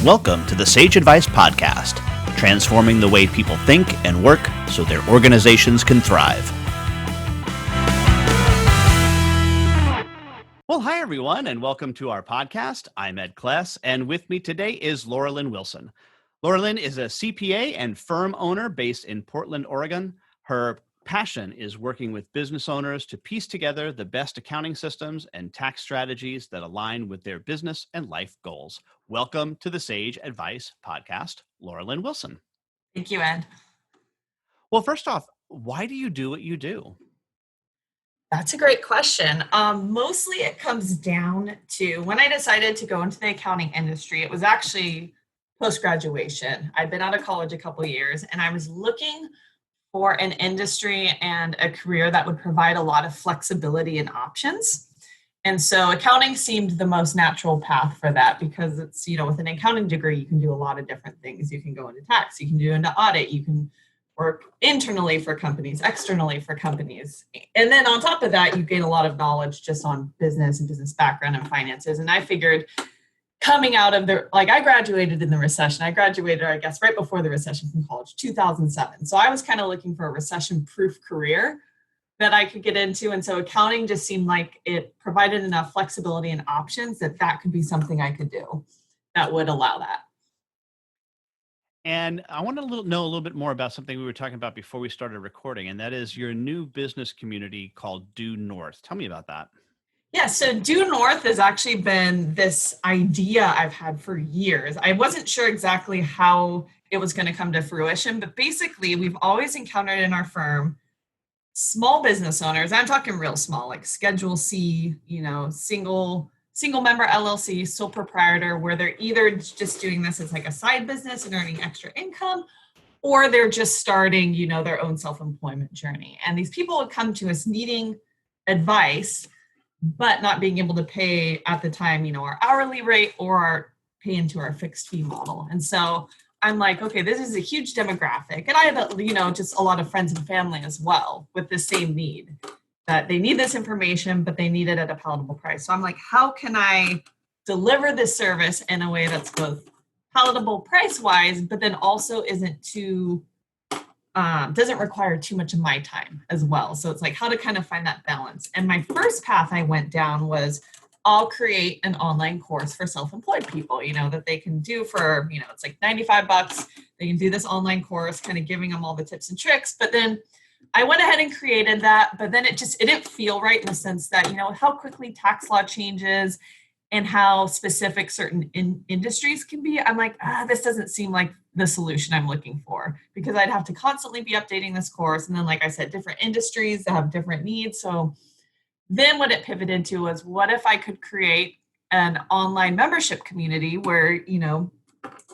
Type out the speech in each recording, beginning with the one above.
Welcome to the Sage Advice Podcast, transforming the way people think and work so their organizations can thrive. Well, hi, everyone, and welcome to our podcast. I'm Ed Kless, and with me today is Lorilyn Wilson. Lorilyn is a CPA and firm owner based in Portland, Oregon. Her passion is working with business owners to piece together the best accounting systems and tax strategies that align with their business and life goals. Welcome to the Sage Advice Podcast, Lorilyn Wilson. Thank you, Ed. Well, first off, why do you do what you do? That's a great question. Mostly it comes down to when I decided to go into the accounting industry, it was actually post-graduation. I'd been out of college a couple of years and I was looking for an industry and a career that would provide a lot of flexibility and options. And so accounting seemed the most natural path for that because it's, with an accounting degree, you can do a lot of different things. You can go into tax, you can do into audit, you can work internally for companies, externally for companies. And then on top of that, you gain a lot of knowledge just on business and business background and finances. And I figured coming out of I graduated in the recession. I graduated, I guess, right before the recession from college, 2007. So I was kind of looking for a recession-proof career that I could get into. And so accounting just seemed like it provided enough flexibility and options that could be something I could do that would allow that. And I want to know a little bit more about something we were talking about before we started recording, and that is your new business community called Due North. Tell me about that. Yeah, so Due North has actually been this idea I've had for years. I wasn't sure exactly how it was going to come to fruition, but basically we've always encountered in our firm small business owners. I'm talking real small, like Schedule C, single member LLC, sole proprietor, where they're either just doing this as like a side business and earning extra income, or they're just starting, their own self-employment journey. And these people would come to us needing advice, but not being able to pay at the time, our hourly rate or pay into our fixed fee model. And so I'm like, okay, this is a huge demographic. And I have, just a lot of friends and family as well with the same need, that they need this information, but they need it at a palatable price. So I'm like, how can I deliver this service in a way that's both palatable price-wise, but then also isn't too, doesn't require too much of my time as well. So it's like how to kind of find that balance. And my first path I went down was I'll create an online course for self-employed people, that they can do for, it's like $95. They can do this online course, kind of giving them all the tips and tricks. But then I went ahead and created that, but then it didn't feel right in the sense that, how quickly tax law changes and how specific certain industries can be. I'm like, this doesn't seem like the solution I'm looking for, because I'd have to constantly be updating this course. And then, like I said, different industries that have different needs. So then what it pivoted to was, what if I could create an online membership community where,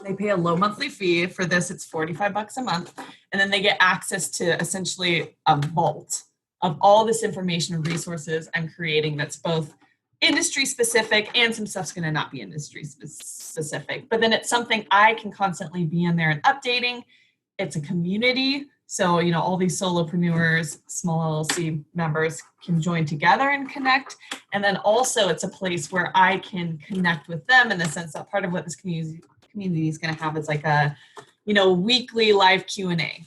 they pay a low monthly fee for this. It's $45 a month. And then they get access to essentially a vault of all this information and resources I'm creating that's both industry specific and some stuff's going to not be industry specific. But then it's something I can constantly be in there and updating. It's a community. So, all these solopreneurs, small LLC members can join together and connect. And then also it's a place where I can connect with them in the sense that part of what this community is going to have is like a, weekly live Q&A.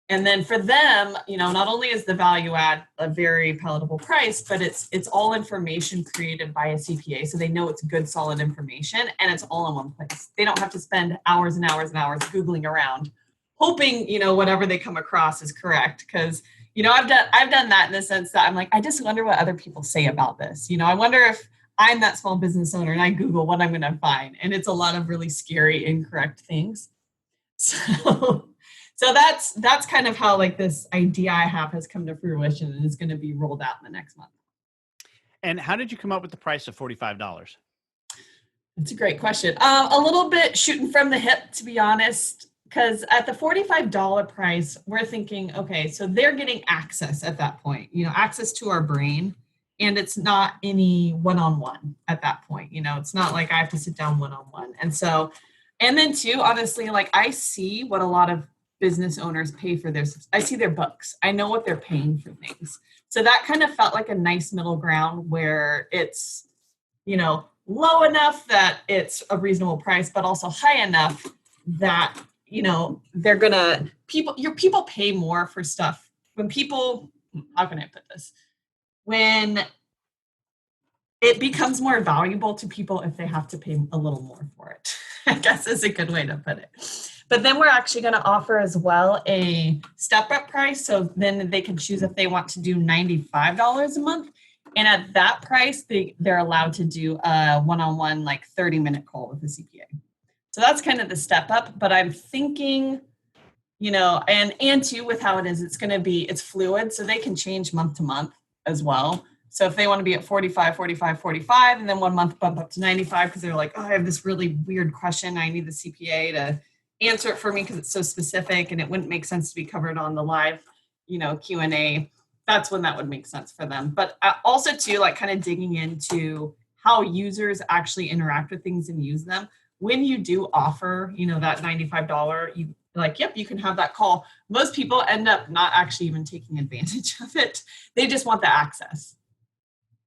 And then for them, not only is the value add a very palatable price, but it's all information created by a CPA. So they know it's good, solid information, and it's all in one place. They don't have to spend hours and hours and hours Googling around, hoping, whatever they come across is correct. Because, I've done that in the sense that I'm like, I just wonder what other people say about this. I wonder if I'm that small business owner and I Google what I'm going to find. And it's a lot of really scary, incorrect things. So that's kind of how this idea I have has come to fruition and is going to be rolled out in the next month. And how did you come up with the price of $45? That's a great question. A little bit shooting from the hip, to be honest, because at the $45 price, we're thinking, okay, so they're getting access at that point, access to our brain. And it's not any one-on-one at that point. It's not like I have to sit down one-on-one. And then too, honestly, I see what a lot of business owners pay for I see their books. I know what they're paying for things. So that kind of felt like a nice middle ground where it's, low enough that it's a reasonable price, but also high enough that, they're gonna people pay more for stuff when people, how can I put this? When it becomes more valuable to people if they have to pay a little more for it, I guess is a good way to put it. But then we're actually going to offer as well a step-up price. So then they can choose if they want to do $95 a month. And at that price, they're allowed to do a one-on-one, like 30-minute call with a CPA. So that's kind of the step up. But I'm thinking, and too, with how it is, it's fluid. So they can change month to month as well. So if they want to be at 45, 45, 45, and then 1 month bump up to 95 because they're like, oh, I have this really weird question. I need the CPA to answer it for me because it's so specific and it wouldn't make sense to be covered on the live, Q&A. That's when that would make sense for them. But also too, like kind of digging into how users actually interact with things and use them. When you do offer, that $95, you can have that call. Most people end up not actually even taking advantage of it. They just want the access.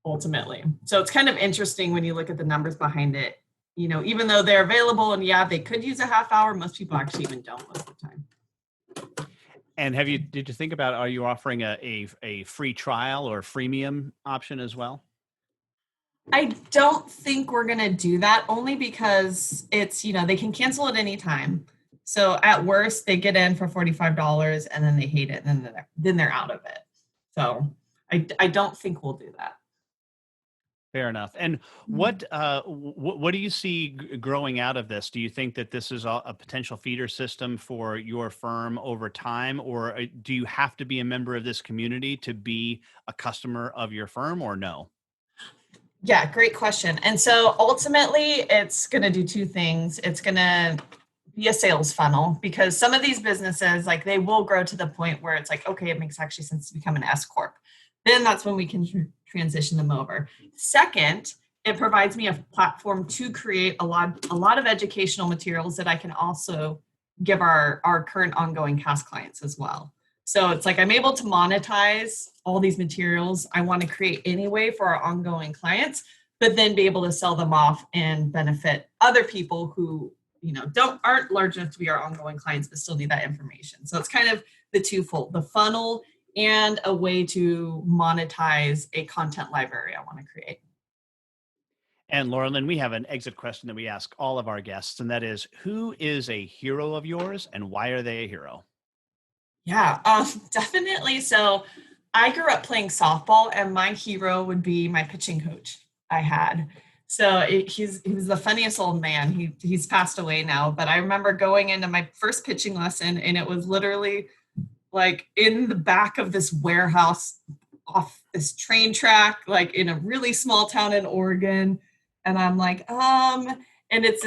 Ultimately. So it's kind of interesting when you look at the numbers behind it, even though they're available and they could use a half hour, most people actually even don't most of the time. And did you think about, are you offering a free trial or freemium option as well? I don't think we're going to do that only because it's, they can cancel at any time. So at worst they get in for $45 and then they hate it and then they're out of it. So I don't think we'll do that. Fair enough. And what do you see growing out of this? Do you think that this is a potential feeder system for your firm over time, or do you have to be a member of this community to be a customer of your firm, or no? Yeah, great question. And so ultimately, it's going to do two things. It's going to be a sales funnel because some of these businesses, like they will grow to the point where it's like, okay, it makes actually sense to become an S Corp. Then that's when we can transition them over. Second, it provides me a platform to create a lot of educational materials that I can also give our current ongoing CAS clients as well. So it's like I'm able to monetize all these materials I want to create anyway for our ongoing clients, but then be able to sell them off and benefit other people who aren't large enough to be our ongoing clients but still need that information. So it's kind of the twofold, the funnel and a way to monetize a content library I want to create. And Lorilyn, we have an exit question that we ask all of our guests, and that is, who is a hero of yours and why are they a hero? Yeah, definitely. So I grew up playing softball and my hero would be my pitching coach I had. So he was the funniest old man. He's passed away now, but I remember going into my first pitching lesson and it was literally like in the back of this warehouse off this train track, like in a really small town in Oregon. And I'm like, and it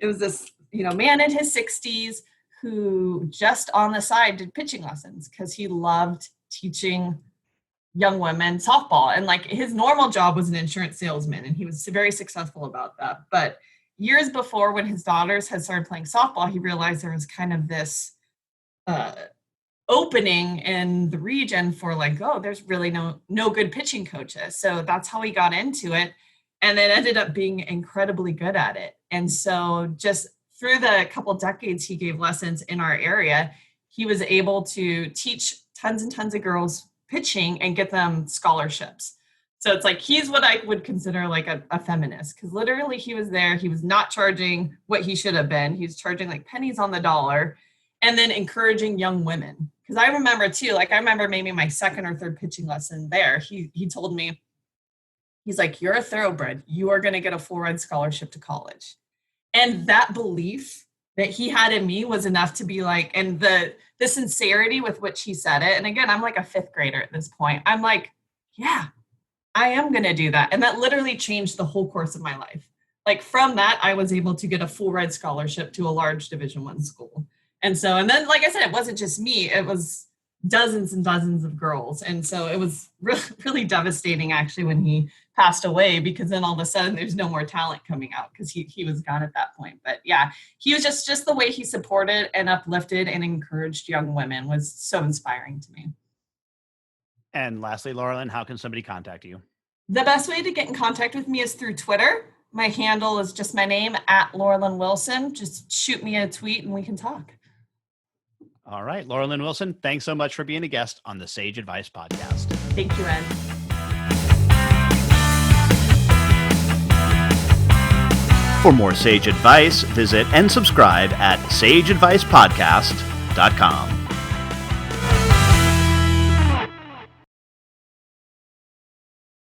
was this, man in his 60s who just on the side did pitching lessons because he loved teaching young women softball. And like his normal job was an insurance salesman and he was very successful about that. But years before, when his daughters had started playing softball, he realized there was kind of this opening in the region for like, oh, there's really no good pitching coaches. So that's how he got into it. And then ended up being incredibly good at it. And so just through the couple decades he gave lessons in our area, he was able to teach tons and tons of girls pitching and get them scholarships. So it's like, he's what I would consider like a feminist, because literally he was there. He was not charging what he should have been. He was charging like pennies on the dollar and then encouraging young women. Because I remember too, I remember maybe my second or third pitching lesson there, he told me, he's like, you're a thoroughbred. You are going to get a full ride scholarship to college. And that belief that he had in me was enough to be like, and the sincerity with which he said it. And again, I'm like a fifth grader at this point. I'm like, yeah, I am going to do that. And that literally changed the whole course of my life. Like from that, I was able to get a full ride scholarship to a large Division I school. And then, like I said, it wasn't just me, it was dozens and dozens of girls. And so it was really devastating actually when he passed away, because then all of a sudden there's no more talent coming out because he was gone at that point. But yeah, he was just the way he supported and uplifted and encouraged young women was so inspiring to me. And lastly, Lorilyn, how can somebody contact you? The best way to get in contact with me is through Twitter. My handle is just my name, at Lorilyn Wilson. Just shoot me a tweet and we can talk. All right, Lorilyn Wilson, thanks so much for being a guest on the Sage Advice Podcast. Thank you, Ed. For more Sage Advice, visit and subscribe at sageadvicepodcast.com.